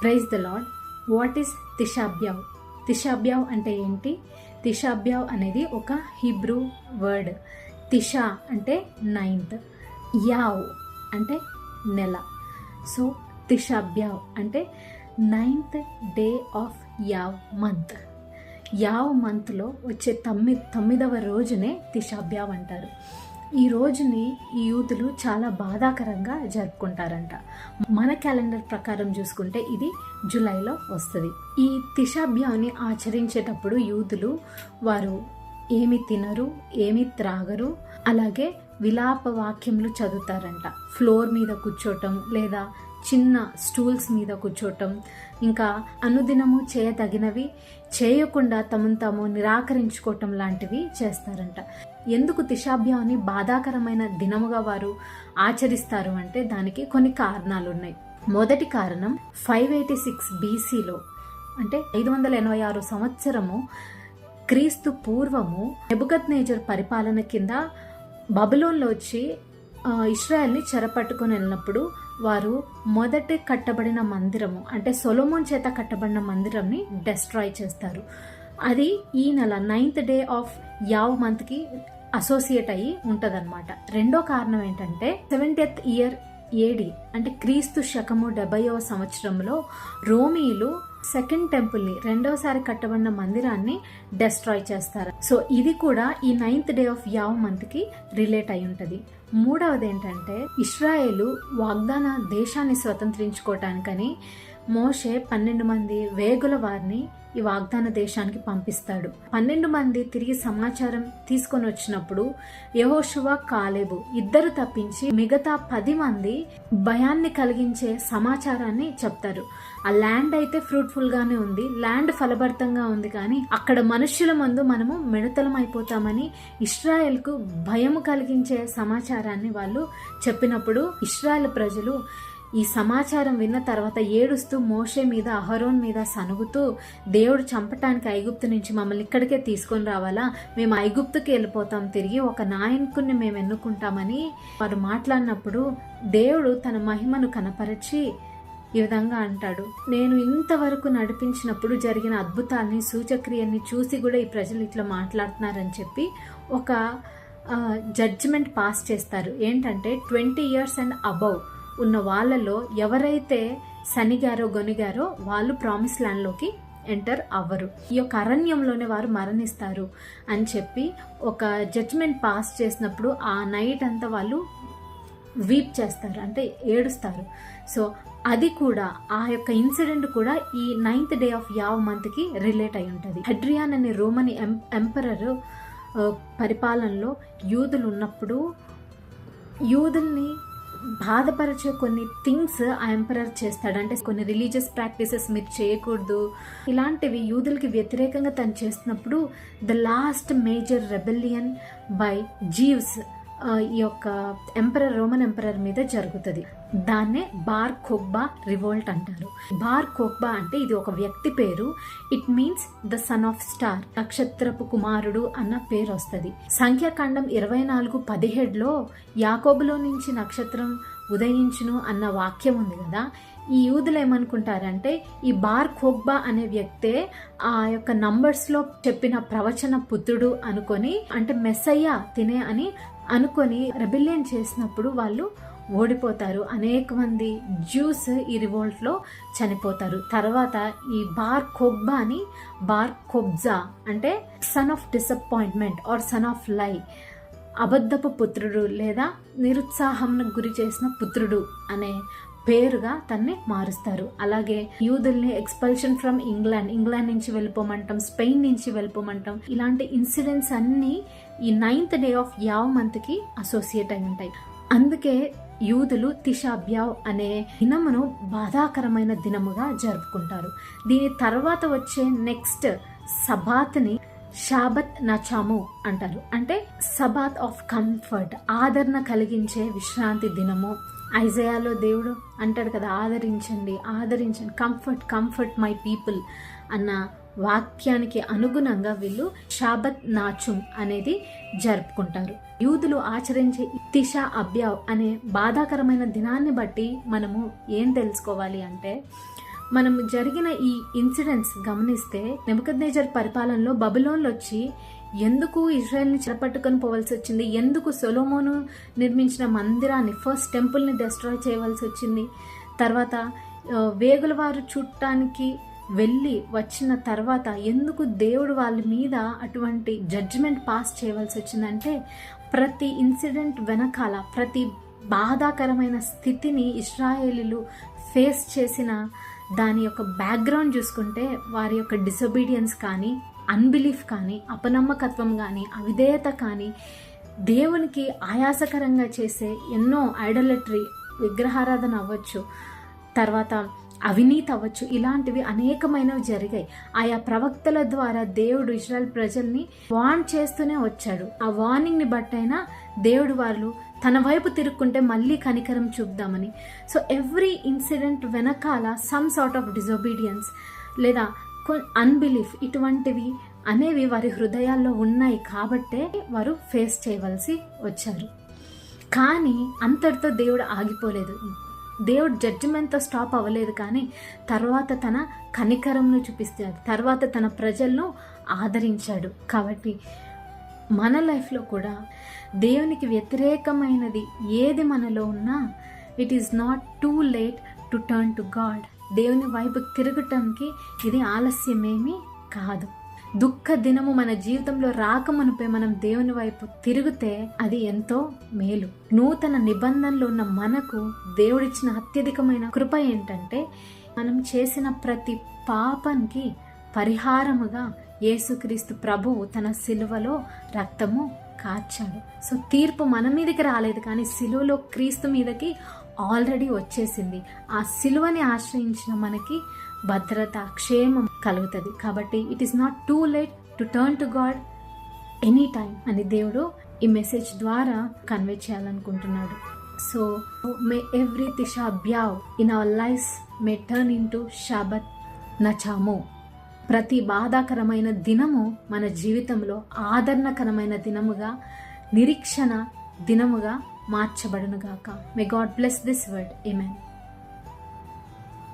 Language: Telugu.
Praise the Lord. What is Tisha B'Av? Tisha B'Av అంటే ఏంటి? తిషాబ్యావ్ అనేది ఒక హీబ్రూ వర్డ్. తిషా అంటే 9th, యావ్ అంటే నెల. సో తిషాబ్యావ్ అంటే 9th డే ఆఫ్ యావ్ మంత్. యావ్ మంత్లో వచ్చే 9వ రోజునే తిషాబ్యావ్ అంటారు. ఈ రోజుని ఈ యూదులు చాలా బాధాకరంగా జరుపుకుంటారంట. మన క్యాలెండర్ ప్రకారం చూసుకుంటే ఇది జూలైలో వస్తుంది. ఈ తిషాబ్యావ్ని ఆచరించేటప్పుడు యూదులు వారు ఏమి తినరు, ఏమి త్రాగరు, అలాగే విలాప వాక్యములు చదువుతారంట. ఫ్లోర్ మీద కూర్చోటం లేదా చిన్న స్టూల్స్ మీద కూర్చోటం, ఇంకా అనుదినము చేయదగినవి చేయకుండా తమను తాము నిరాకరించుకోవటం లాంటివి చేస్తారంట. ఎందుకు తిషాబ్యావ్ని బాధాకరమైన దినముగా వారు ఆచరిస్తారు అంటే దానికి కొన్ని కారణాలు ఉన్నాయి. మొదటి కారణం 586 BCలో అంటే 586 సంవత్సరము క్రీస్తు పూర్వము నెబుకద్నెజర్ పరిపాలన కింద బబులోన్లో వచ్చి ఇశ్రాయెల్ని చెరపట్టుకొని వెళ్ళినప్పుడు వారు మొదట కట్టబడిన మందిరము అంటే సొలొమోన్ చేత కట్టబడిన మందిరంని డెస్ట్రాయ్ చేస్తారు. అది ఈ నెల 9th డే ఆఫ్ యావ్ మంత్కి అసోసియేట్ అయ్యి ఉంటుందన్నమాట. రెండో కారణం ఏంటంటే 70th ఇయర్ AD అంటే క్రీస్తు శకము 70వ సంవత్సరంలో రోమీయులు సెకండ్ టెంపుల్ని, రెండవసారి కట్టబడిన మందిరాన్ని డెస్ట్రాయ్ చేస్తారు. సో ఇది కూడా ఈ 9th డే ఆఫ్ యావ్ మంత్కి రిలేట్ అయి ఉంటుంది. మూడవది ఏంటంటే ఇశ్రాయేలు వాగ్దాన దేశాన్ని స్వతంత్రించుకోవటానికని మోషే 12 మంది వేగుల వారిని ఈ వాగ్దాన దేశానికి పంపిస్తాడు. 12 మంది తిరిగి సమాచారం తీసుకొని వచ్చినప్పుడు యెహోషువ, కాలేబు ఇద్దరు తప్పించి మిగతా 10 మంది భయాన్ని కలిగించే సమాచారాన్ని చెప్తారు. ఆ ల్యాండ్ అయితే ఫ్రూట్ఫుల్ గానే ఉంది, ల్యాండ్ ఫలభరితంగా ఉంది, కానీ అక్కడ మనుష్యుల ముందు మనము మిడతలం అయిపోతామని ఇశ్రాయేల్కు భయము కలిగించే సమాచారాన్ని వాళ్ళు చెప్పినప్పుడు ఇశ్రాయేల్ ప్రజలు ఈ సమాచారం విన్న తర్వాత ఏడుస్తూ మోషే మీద, అహరోన్ మీద సనుగుతూ, దేవుడు చంపటానికి ఐగుప్తు నుంచి మమ్మల్ని ఇక్కడికే తీసుకొని రావాలా, మేము ఐగుప్తుకి వెళ్ళిపోతాం, తిరిగి ఒక నాయకుడిని మేము ఎన్నుకుంటామని వారు మాట్లాడినప్పుడు దేవుడు తన మహిమను కనపరిచి ఈ విధంగా అంటాడు, నేను ఇంతవరకు నడిపించినప్పుడు జరిగిన అద్భుతాలని, సూచక్రియల్ని చూసి కూడా ఈ ప్రజలు ఇట్లా మాట్లాడుతున్నారని చెప్పి ఒక జడ్జిమెంట్ పాస్ చేస్తారు. ఏంటంటే 20 years అండ్ అబౌవ్ ఉన్న వాళ్ళలో ఎవరైతే సనిగారో గొనిగారో వాళ్ళు ప్రామిస్ ల్యాండ్లోకి ఎంటర్ అవ్వరు, ఈ యొక్క అరణ్యంలోనే వారు మరణిస్తారు అని చెప్పి ఒక జడ్జిమెంట్ పాస్ చేసినప్పుడు ఆ నైట్ అంతా వాళ్ళు వీప్ చేస్తారు, అంటే ఏడుస్తారు. సో అది కూడా, ఆ యొక్క ఇన్సిడెంట్ కూడా ఈ 9th డే ఆఫ్ యావ్ మంత్కి రిలేట్ అయి ఉంటుంది. హెడ్రియాన్ అనే రోమన్ ఎంపరర్ పరిపాలనలో యూదులు ఉన్నప్పుడు యూదుల్ని బాధపరిచే కొన్ని థింగ్స్ ఆ ఎంపరర్ చేస్తాడు. అంటే కొన్ని రిలీజియస్ ప్రాక్టీసెస్ మీరు చేయకూడదు, ఇలాంటివి యూదులకి వ్యతిరేకంగా తను చేస్తున్నప్పుడు the last major rebellion by Jews ఈ యొక్క రోమన్ ఎంపరర్ మీద జరుగుతుంది. దాన్నే బార్ కోక్బా రివోల్ట్ అంటారు. బార్ కోక్బా అంటే ఇది ఒక వ్యక్తి పేరు. It means the son of star, నక్షత్రపు కుమారుడు అన్న పేరు వస్తుంది. సంఖ్యాకాండం 24:17లో యాకోబులో నుంచి నక్షత్రం ఉదయించును అన్న వాక్యం ఉంది కదా. ఈ యూదులు ఏమనుకుంటారంటే ఈ బార్ కోక్బా అనే వ్యక్తే ఆ యొక్క నంబర్స్లో చెప్పిన ప్రవచన పుత్రుడు అనుకొని, అంటే మెస్సయ్య తినే అని అనుకొని రెబెలియన్ చేసినప్పుడు వాళ్ళు ఓడిపోతారు. అనేక మంది జ్యూస్ ఈ రివోల్ట్లో చనిపోతారు. తర్వాత ఈ బార్ కోక్బాని బార్ కోబ్జా అంటే son of disappointment or son of lie, అబద్ధపు పుత్రుడు లేదా నిరుత్సాహంకు గురి చేసిన పుత్రుడు అనే పేరుగా తన్ని మారుస్తారు. అలాగే యూదుల్ని ఎక్స్పల్షన్ ఫ్రమ్ ఇంగ్లాండ్ నుంచి వెళ్ళిపోమంటాం, స్పెయిన్ నుంచి వెళ్ళిపోమంటాం. ఇలాంటి ఇన్సిడెంట్స్ అన్నీ ఈ 9th డే ఆఫ్ యావ్ మంత్కి అసోసియేట్ అయి ఉంటాయి. అందుకే యూదులు తిషాబ్యావ్ అనే దినమును బాధాకరమైన దినముగా జరుపుకుంటారు. దీని తర్వాత వచ్చే నెక్స్ట్ సబాత్ని షాబత్ నచాము అంటారు. అంటే సబాత్ ఆఫ్ కంఫర్ట్, ఆదరణ కలిగించే విశ్రాంతి దినము. ఐజయాలో దేవుడు అంటాడు కదా, ఆదరించండి, కంఫర్ట్ మై పీపుల్ అన్న వాక్యానికి అనుగుణంగా వీళ్ళు షాబత్ నాచుమ్ అనేది జరుపుకుంటారు. యూదులు ఆచరించే తిషా అబ్యావ్ అనే బాధాకరమైన దినాన్ని బట్టి మనము ఏం తెలుసుకోవాలి అంటే మనం జరిగిన ఈ ఇన్సిడెంట్స్ గమనిస్తే నెబుకద్నెజర్ పరిపాలనలో బబులోన్లు వచ్చి ఎందుకు ఇజ్రాయెల్ని చెరపట్టుకొని పోవాల్సి వచ్చింది, ఎందుకు సొలొమోను నిర్మించిన మందిరాన్ని ఫస్ట్ టెంపుల్ని డిస్ట్రాయ్ చేయవలసి వచ్చింది, తర్వాత వేగుల వారు చూడటానికి వెళ్ళి వచ్చిన తర్వాత ఎందుకు దేవుడు వాళ్ళ మీద అటువంటి జడ్జిమెంట్ పాస్ చేయవలసి వచ్చిందంటే ప్రతి ఇన్సిడెంట్ వెనకాల ప్రతి బాధాకరమైన స్థితిని ఇశ్రాయేలీలు ఫేస్ చేసిన దాని యొక్క బ్యాక్గ్రౌండ్ చూసుకుంటే వారి యొక్క డిసొబీడియన్స్ కానీ, అన్బిలీఫ్ కానీ, అపనమ్మకత్వం కానీ, అవిధేయత కానీ, దేవునికి ఆయాసకరంగా చేసే ఎన్నో ఐడలట్రీ విగ్రహారాధన అవ్వచ్చు, తర్వాత అవినీతి అవ్వచ్చు, ఇలాంటివి అనేకమైనవి జరిగాయి. ఆయా ప్రవక్తల ద్వారా దేవుడు ఇజ్రాయెల్ ప్రజల్ని వార్న్ చేస్తూనే వచ్చాడు. ఆ వార్నింగ్ని బట్టైనా దేవుడు వాళ్ళు తన వైపు తిరుక్కుంటే మళ్ళీ కనికరం చూపుదామని. సో ఎవ్రీ ఇన్సిడెంట్ వెనకాల సమ్ సార్ట్ ఆఫ్ డిజొబీడియన్స్ లేదా అన్బిలీఫ్ ఇటువంటివి అనేవి వారి హృదయాల్లో ఉన్నాయి కాబట్టే వారు ఫేస్ చేయవలసి వచ్చారు. కానీ అంతటితో దేవుడు ఆగిపోలేదు. దేవుడు జడ్జిమెంట్తో స్టాప్ అవ్వలేదు, కానీ తర్వాత తన కనికరంను చూపిస్తాడు, తర్వాత తన ప్రజలను ఆదరించాడు. కాబట్టి మన లైఫ్లో కూడా దేవునికి వ్యతిరేకమైనది ఏది మనలో ఉన్నా it is not too late to turn to God. దేవుని వైపు తిరగటానికి ఇది ఆలస్యమేమీ కాదు. దుఃఖ దినము మన జీవితంలో రాకమునుపై మనం దేవుని వైపు తిరిగితే అది ఎంతో మేలు. నూతన నిబంధనలో ఉన్న మనకు దేవుడిచ్చిన అత్యధికమైన కృప ఏంటంటే మనం చేసిన ప్రతి పాపానికి పరిహారముగా యేసుక్రీస్తు ప్రభువు తన సిలువలో రక్తము కార్చాడు. సో తీర్పు మన మీదకి రాలేదు, కానీ సిలువలో క్రీస్తు మీదకి ఆల్రెడీ వచ్చేసింది. ఆ సిలువని ఆశ్రయించిన మనకి భద్రత, క్షేమం కలుగుతుంది. కాబట్టి it is not too late to turn to God any time అని దేవుడు ఈ మెసేజ్ ద్వారా కన్వే చేయాలనుకుంటున్నాడు. So may every Tisha B'Av in our lives may turn in to Shabbat Nachamu. ప్రతి బాధాకరమైన దినము మన జీవితంలో ఆదరణకరమైన దినముగా, నిరీక్షణ దినముగా మార్చబడునుగాక. May God bless this word. Amen.